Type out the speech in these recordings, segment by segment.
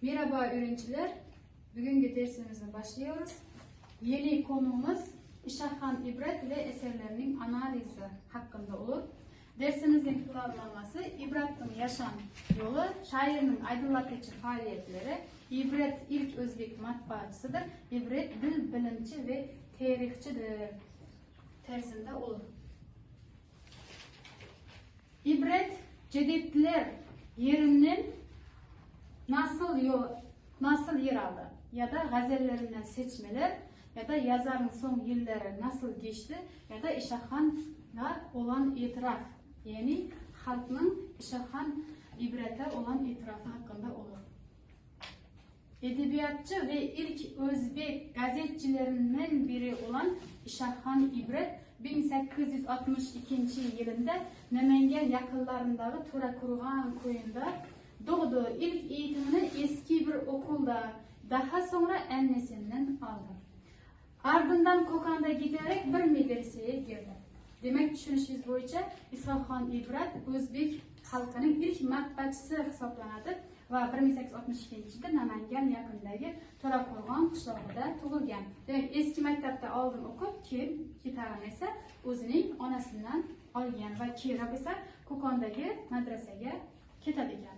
Merhaba öğrenciler. Bugünkü dersimizi başlıyoruz. Yeni konumuz İshakhan İbret ve eserlerinin analizi hakkında olur. Dersimizin planlaması İbret'in yaşam yolu, şairin aydınlatıcı faaliyetleri, İbret ilk Özbek matbaasıdır. İbret dil bilimci ve tarihçidir terzinde olur. İbret cedidler yerinin nasıl yer aldı ya da gazellerinden seçmeler ya da yazarın son yılları nasıl geçti ya da İshakhan'a olan itiraf, yani halkın İshakhan İbret'e olan itirafı hakkında olur. Edebiyatçı ve ilk Özbek gazetçilerinden biri olan İshakhan İbret 1862 yılında Namangan yakınlarındaki To'rakurg'on köyünde doğdu. İlk eğitimini eski bir okulda, daha sonra annesinden aldı. Ardından Kokan'da giderek bir medreseye girdi. Demek düşünüşünüz boyunca İshakhan İbret Özbek halkının ilk matbaacısı hesaplanadi ve 1862 yılda Namangan yakınındaki To'rakurg'on qishlog'ida tug'ilgan. Demek eski maktabda oldin o'qib, keyin ketaran esa o'zining onasidan olgan va keyinroq esa Kokondagi madrasaga ketadigan.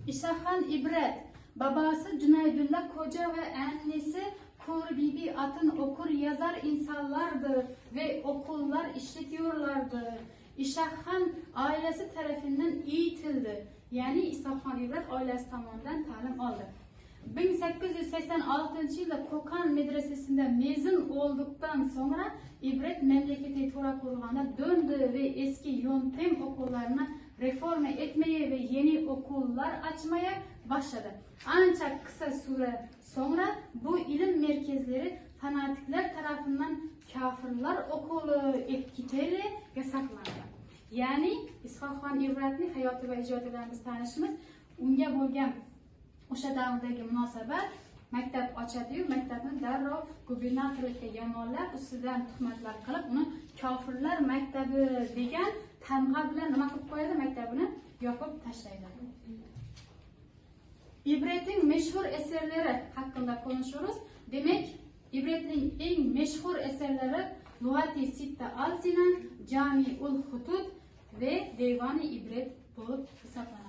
İshakhan İbret, babası Cüneydullah Koca ve annesi Kur Bibi Atın okur yazar insanlardı ve okullar işletiyorlardı. İshakhan ailesi tarafından eğitildi. Yani İshakhan İbret ailesi tarafından talim aldı. 1886 yılda Kokan medresesinde mezun olduktan sonra İbret memleketi To'rakurg'on'a döndü ve eski yöntem okullarına reform etmeye ve yeni okullar açmaya başladı. Ancak kısa süre sonra bu ilim merkezleri fanatikler tarafından kafirler okulu etkili yasaklandı. Yani İshakhan İbret'in hayatı ve ijodidan biz tanışımız, unga bo'lgan o'sha davrdagi munosabat maktab ochadi-yu, maktabni darrov gubernatorlikka yomonlab, ustidan tuhmatlar qilib, uni kofirlar maktabi degan tamg'a bilan nima qilib qo'yadi, maktabini yopib tashlaydi. İbret'in meşhur eserleri hakkında konuşuruz. Demek İbret'in en meşhur eserleri Lugati Sitta al-Sinan, Jami'ul Hudud ve Devani İbret bulup hesaplanadi.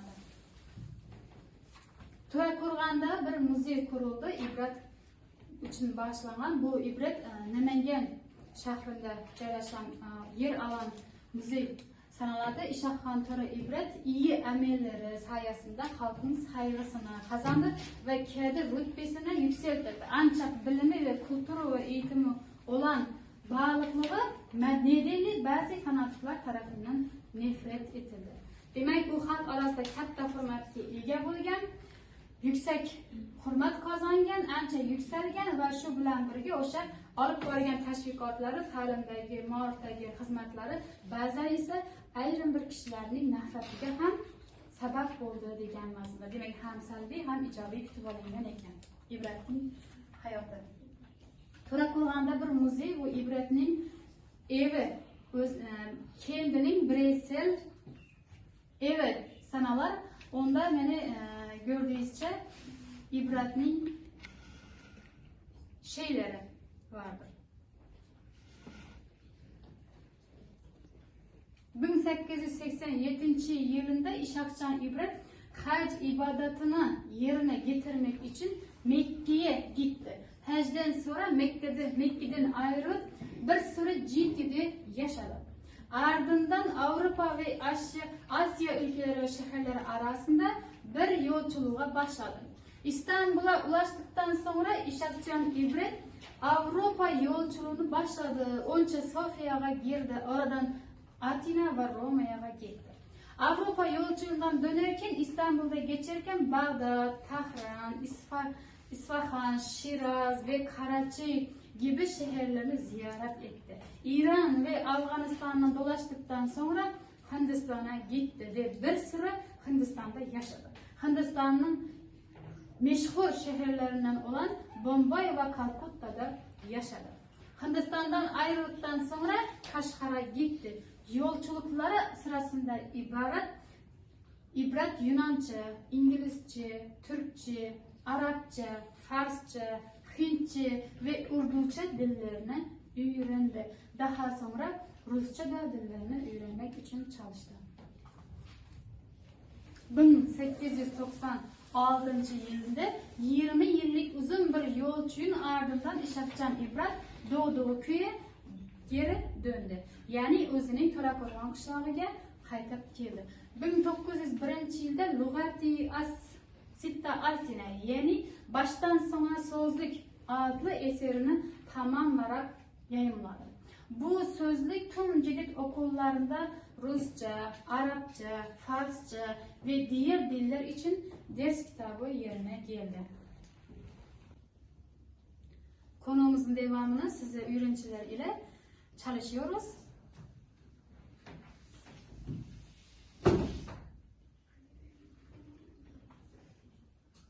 To'rakurg'onda bir muzey qurildi, İbret uchun bag'ishlangan. Bu İbret Namangan shahrida joylashgan yer alan muzey sanaladi. İshakhan To'ra İbret iyi amellari sayesinde halkın saygısını kazandı ve kendi rütbesini yükseltti. Ancak bilimi ve kültürü ve eğitimi olan bağlılığı nedeniyle bazı fanatiklar tarafından nefret edildi. Demek bu halk arasında katta hurmatga ega bo'lgan, yüksek hurmat qozongan, ancha yuksalgan va shu bilan birga o'sha olib borgan tashviqotlari, ta'limdagi, ma'rifdagi xizmatlari ba'zan esa ayrim bir kishilarning nafratiga ham sabab bo'ldi degan ma'noda. Demak, ham salbiy, ham ijobiy kutib olingan ekan İbretning hayoti. To'rakurg'onda bir muzey, bu İbretning evi, kendining Bresel evi sanalar. Onda meni gördüğünüzce İbretning şeyleri vardır. 1887 yılında İshakhan İbret hac ibadetini yerine getirmek için Mekke'ye gitti. Hacdan sonra Mekke'den ayrılıp bir süre Cidde'de yaşadı. Ardından Avrupa ve Asya ülkeleri ve şehirleri arasında bir yolculuğa başladı. İstanbul'a ulaştıktan sonra İshakhan İbret Avrupa yolculuğunu başladı. Önce Sofya'ya girdi, oradan Atina ve Roma'ya gitti. Avrupa yolculuğundan dönerken İstanbul'da geçerken Bağdat, Tahran, İsfahan, Şiraz ve Karachi gibi şehirlerini ziyaret etti. İran ve Afganistan'dan dolaştıktan sonra Hindistan'a gitti ve bir süre Hindistan'da yaşadı. Hindistan'ın meşhur şehirlerinden olan Bombay ve Kalkutta'da yaşadı. Hindistan'dan ayrıldıktan sonra Kaşgar'a gitti. Yolculukları sırasında ibaret ibrat Yunanca, İngilizce, Türkçe, Arapça, Farsça, Hintçe ve Urduça dillerini öğrendi. Daha sonra Rusça da dillerini öğrenmek için çalıştı. 1896 yılında 20 yıllık uzun bir yolculuğun ardından İshakcan İbrat doğduğu köye geri döndü. Yani özünün Torakoran kışlağıga qaytib keldi. 1901 yılda Lugati Sitta Alsina yani baştan sona sözlük adlı eserini tamamlarak yayımladı. Bu sözlük tüm cedid okullarında Rusça, Arapça, Farsça ve diğer diller için ders kitabı yerine geldi. Konumuzun devamını size öğrenciler ile çalışıyoruz.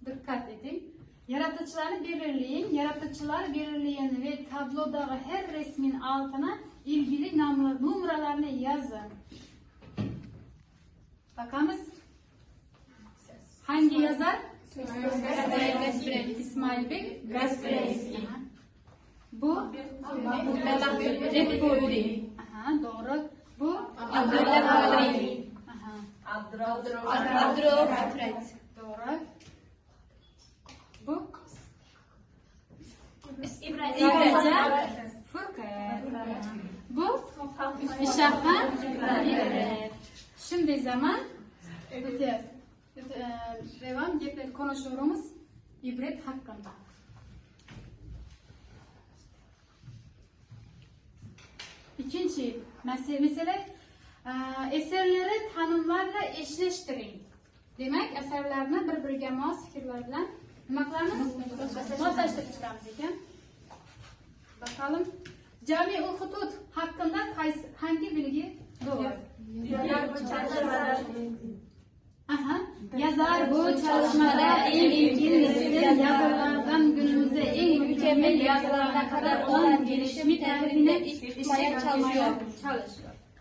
Dikkat edin. Yaratıcıları belirleyin. Yaratıcılar belirleyen ve tablodagi her resmin altına ilgili numaralarını yazın. Bakalım. Hangi yazar? İsmail Bey Gasparevski. Bu? Redbudi. Doğru. Bu? Abdülhamid. Abdülhamid. Doğru. Bu? İbrahim. Furkan. Bu? İşahan. Evet. Şimdi zaman devam konuşuyoruz ibret hakkında. İkinci mesele eserleri tanımlarla eşleştirin. Demek eserlerini birbiriga mos fikirler bilan nima qilamiz? Moslashtirib chiqamiz ekan. Bakalım. Jami-ul Hudud hakkında hangi bilgi doğru? Yazar bu çalışmada en ilgili nesil yazarlardan günümüzde en mükemmel yazarlarına kadar olan gelişimi tarihine tutmaya çalışıyor.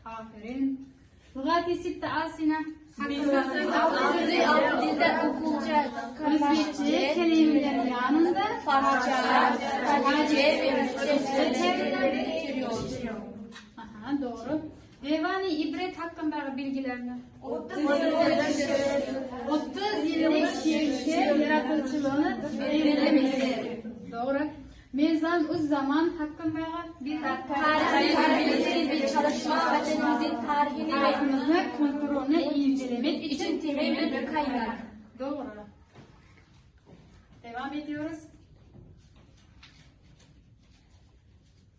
Aferin. Lugati Sitta Alsina dilden okulca, Özbekçe kelimelerin yanında Farsça, Karaca ve Rusça getiriyor. Doğru. Devani ibret hakkındaki bilgilerini 30 yıllık şiirse yaratıcılığını belirlemesi. Doğru. Mezan uz zaman hakkındaki bir Tarihsel bir çalışma vatanımızın tarihini ve kontrolünü incelemek için temel bir kaynak. Doğru. Devam ediyoruz.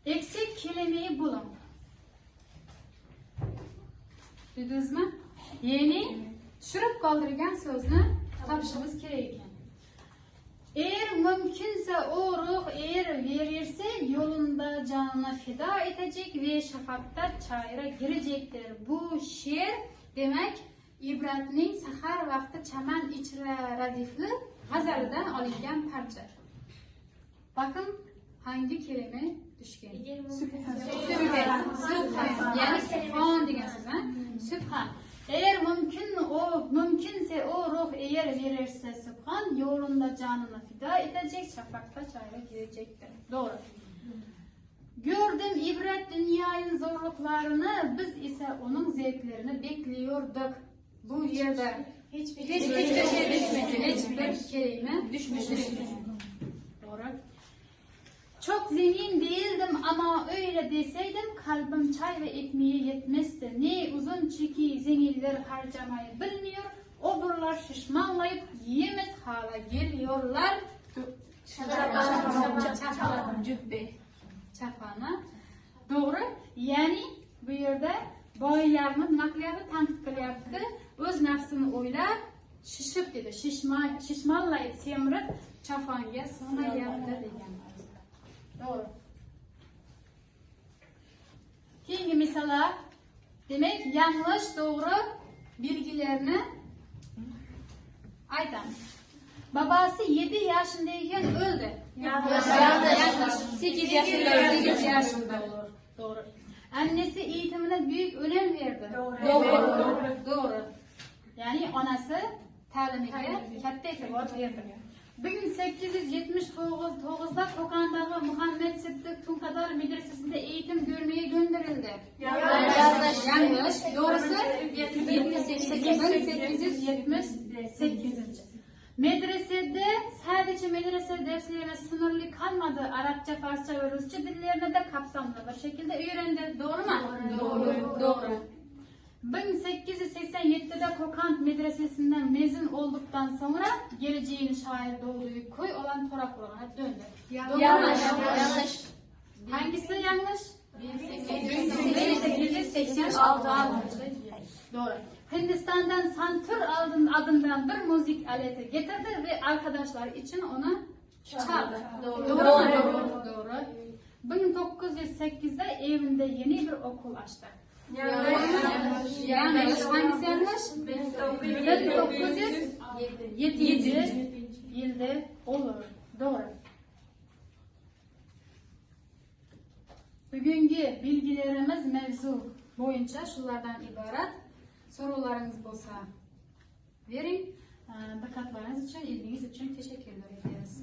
Eksik kelimeyi bulun. Duydunuz mu? Yeni tushirib qoldirgan so'zni topishimiz kerak ekan. Eğer mümkünse o ruh eğer verirse yolunda canını feda edecek ve şafakta çayıra girecektir. Bu şiir demek İbratning sahar vakti chaman ichra radifli g'azalidan olingan parcha. Bakın hangi kelime düşken? Sübhan. Yani Sübhan degan so'z. Sübhan. Eğer mümkünse o ruh eğer verirse Sübhan yolunda canını fida edecek, şafakta çayra girecektir. Doğru. Gördüm ibret dünyanın zorluklarını, biz ise onun zevklerini bekliyorduk. Bu yerde hiçbir kelime düşmüştür. Doğru. Çok zengin değildim ama öyle deseydim kalbim çay ve ekmeğe yetmezdi. Ne uzun çeki zenginler harcamayı bilmiyor, oburlar şişmanlayıp yiyemez hala geliyorlar. Çapana. Doğru. Yani bu yerde boylarını nakliyadı, tanıt kılyaptı. Öz nefsini oylab, şişip dedi. Şişmanlayıp semirip çapanga sığmayaptı degan. Doğru. Keyingi mesela demek yanlış doğru bilgilerini aytamiz. Babası 7 yaşındayken öldü. Yanlış. 8 yaşında olur. Doğru. Annesi eğitimine büyük önem verdi. Doğru. Yani Ya'ni onasi ta'limiga katta e'tibor berdi. 1879'da Kokan'dagi Muhammed Siddiq Tunkadar medresesinde eğitim görmeye gönderildi. Yanlış. Doğrusu 1878. Medresede sadece medrese derslerine sınırlı kalmadı. Arapça, Farsça ve Rusça dillerine de kapsamlı bir şekilde öğrendi. Doğru mu? Doğru. 1887'de Kokand medresesinden mezun olduktan sonra geleceğin şair doğduğu köy olan Torakur'a döndü. Yanlış. Hangisi yanlış? 1886. Doğru. Hindistan'dan santur adından bir müzik aleti getirdi ve arkadaşlar için onu çaldı. Doğru. 1908'de evinde yeni bir okul açtı. Yanlış. Hangisi yanlış? 1907 yılda olur. Doğru. Bugünkü bilgilerimiz mevzu boyunca şunlardan ibaret. Sorularınız olsa verin. Dikkatleriniz için, ilginiz için teşekkürler ederiz.